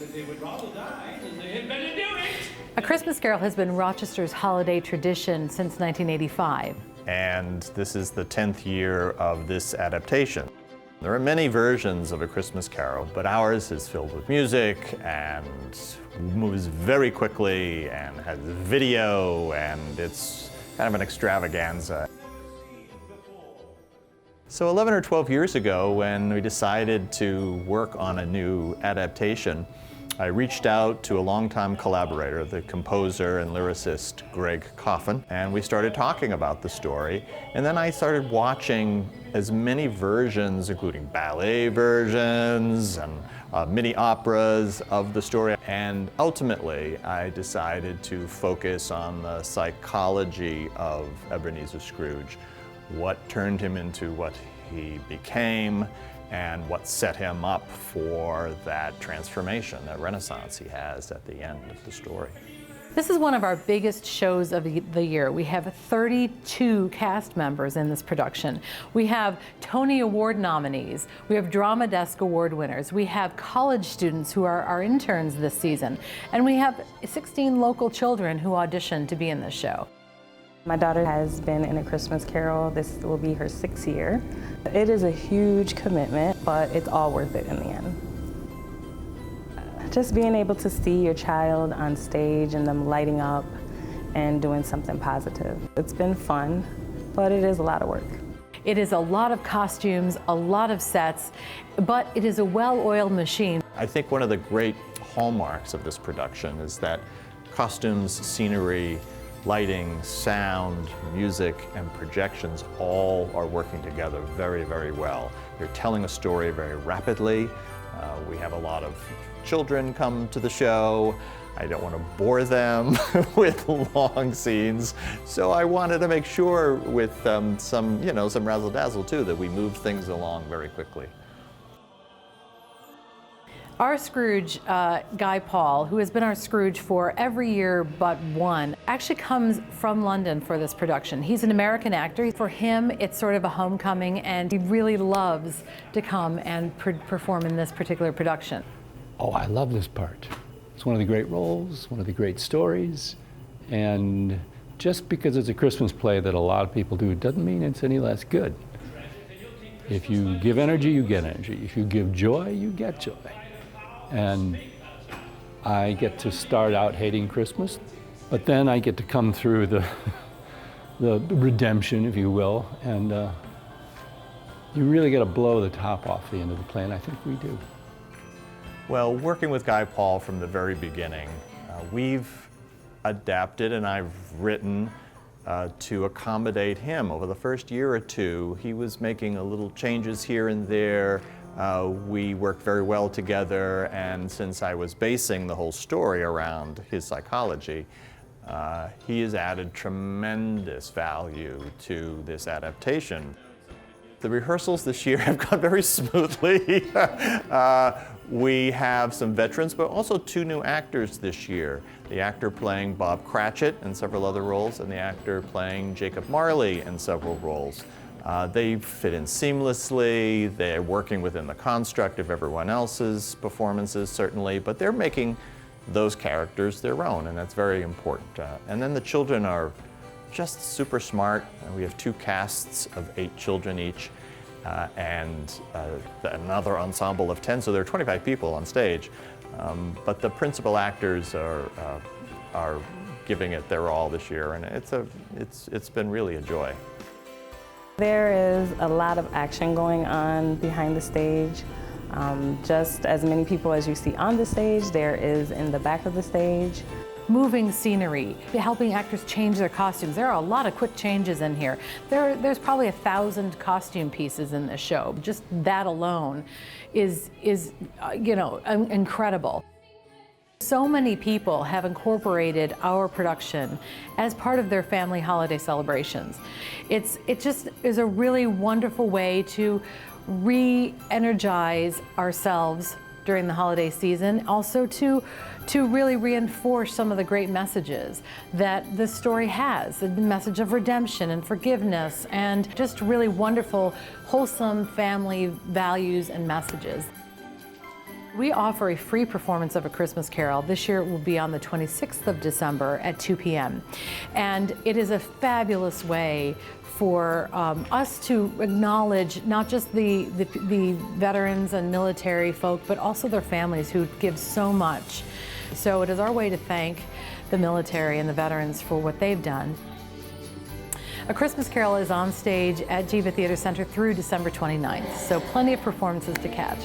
they would rather die than they had better do it. A Christmas Carol has been Rochester's holiday tradition since 1985. And this is the 10th year of this adaptation. There are many versions of A Christmas Carol, but ours is filled with music and moves very quickly and has video, and it's kind of an extravaganza. So 11 or 12 years ago, when we decided to work on a new adaptation, I reached out to a longtime collaborator, the composer and lyricist Greg Coffin, and we started talking about the story. And then I started watching as many versions, including ballet versions and mini operas of the story. And ultimately, I decided to focus on the psychology of Ebenezer Scrooge, what turned him into what he became, and what set him up for that transformation, that renaissance he has at the end of the story. This is one of our biggest shows of the year. We have 32 cast members in this production. We have Tony Award nominees. We have Drama Desk Award winners. We have college students who are our interns this season. And we have 16 local children who auditioned to be in this show. My daughter has been in A Christmas Carol. This will be her 6th year. It is a huge commitment, but it's all worth it in the end. Just being able to see your child on stage and them lighting up and doing something positive. It's been fun, but it is a lot of work. It is a lot of costumes, a lot of sets, but it is a well-oiled machine. I think one of the great hallmarks of this production is that costumes, scenery, lighting, sound, music, and projections all are working together very, very well. You're telling a story very rapidly. We have a lot of children come to the show. I don't want to bore them with long scenes, so I wanted to make sure with some razzle-dazzle too, that we move things along very quickly. Our Scrooge, Guy Paul, who has been our Scrooge for every year but one, actually comes from London for this production. He's an American actor. For him, it's sort of a homecoming, and he really loves to come and perform in this particular production. Oh, I love this part. It's one of the great roles, one of the great stories, and just because it's a Christmas play that a lot of people do doesn't mean it's any less good. If you give energy, you get energy. If you give joy, you get joy. And I get to start out hating Christmas, but then I get to come through the redemption, if you will, and you really got to blow the top off the end of the play, and I think we do. Well, working with Guy Paul from the very beginning, we've adapted and I've written to accommodate him. Over the first year or two, he was making a little changes here and there. We worked very well together, and since I was basing the whole story around his psychology, he has added tremendous value to this adaptation. The rehearsals this year have gone very smoothly. We have some veterans, but also 2 new actors this year. The actor playing Bob Cratchit in several other roles, and the actor playing Jacob Marley in several roles. They fit in seamlessly. They're working within the construct of everyone else's performances, certainly, but they're making those characters their own, and that's very important. And then the children are just super smart. We have 2 casts of 8 children each, and another ensemble of 10, so there are 25 people on stage. But the principal actors are giving it their all this year, and it's been really a joy. There is a lot of action going on behind the stage. Just as many people as you see on the stage, there is in the back of the stage. Moving scenery, helping actors change their costumes. There are a lot of quick changes in here. There's probably 1,000 costume pieces in this show. Just that alone is incredible. So many people have incorporated our production as part of their family holiday celebrations. It just is a really wonderful way to re-energize ourselves during the holiday season, also to really reinforce some of the great messages that this story has, the message of redemption and forgiveness, and just really wonderful, wholesome family values and messages. We offer a free performance of A Christmas Carol. This year it will be on the 26th of December at 2 p.m. And it is a fabulous way for us to acknowledge not just the veterans and military folk, but also their families who give so much. So it is our way to thank the military and the veterans for what they've done. A Christmas Carol is on stage at Geva Theater Center through December 29th, so plenty of performances to catch.